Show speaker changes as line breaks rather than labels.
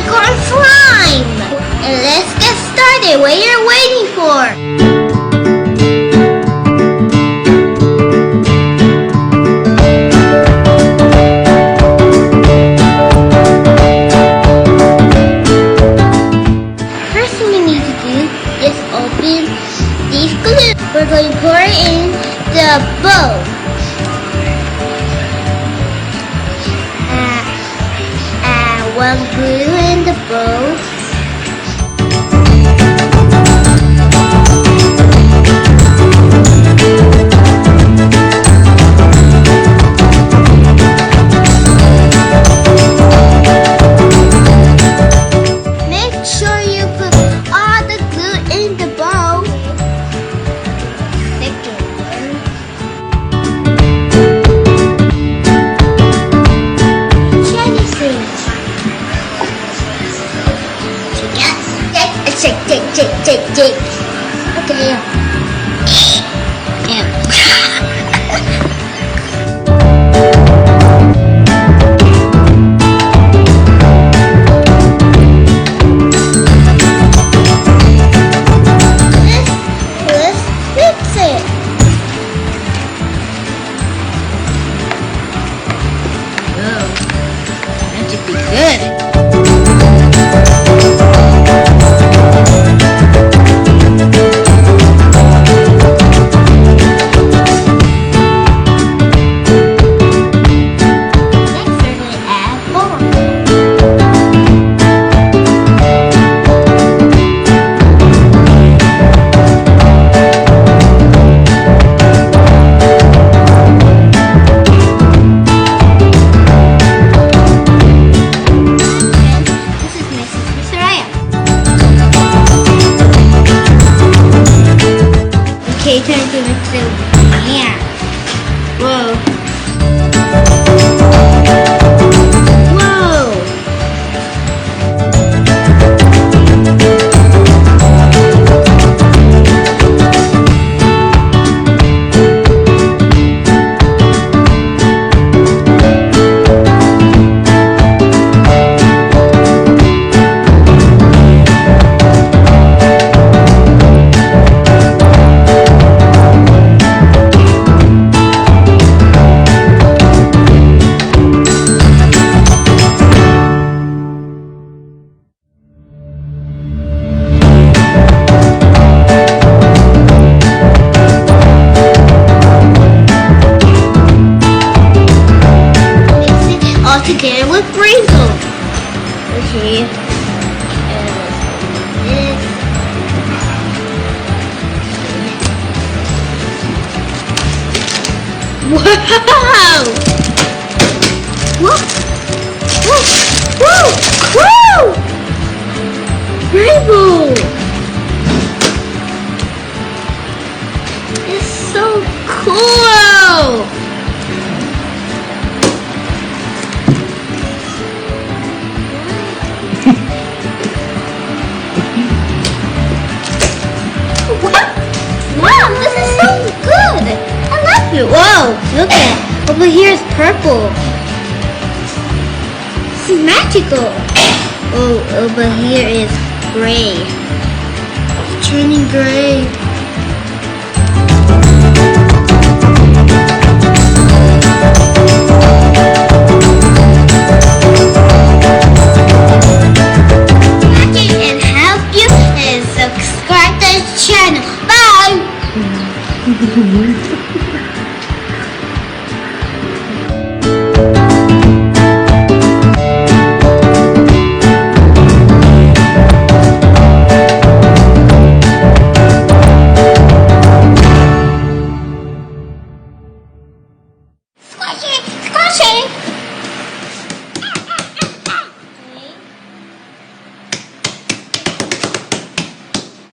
unicorn slime! And let's get started. What you're waiting for? First thing we need to do is open these glue. We're going to pour it in the bowl. One glue in the bowl. Make sure you put all the glue in the bowl. Shake. Okay. Let's fix it.
Oh, that should be good.
Okay, turn to the yeah. Whoa. Together with rainbow. Okay. Wow! Whoa! Whoa! Whoa! Rainbow! It's so cool! Wow, this is so good! I love it! Whoa, look at over here is purple. This is magical. Oh, over here is gray. It's turning gray. And help you and subscribe to the channel. Bye!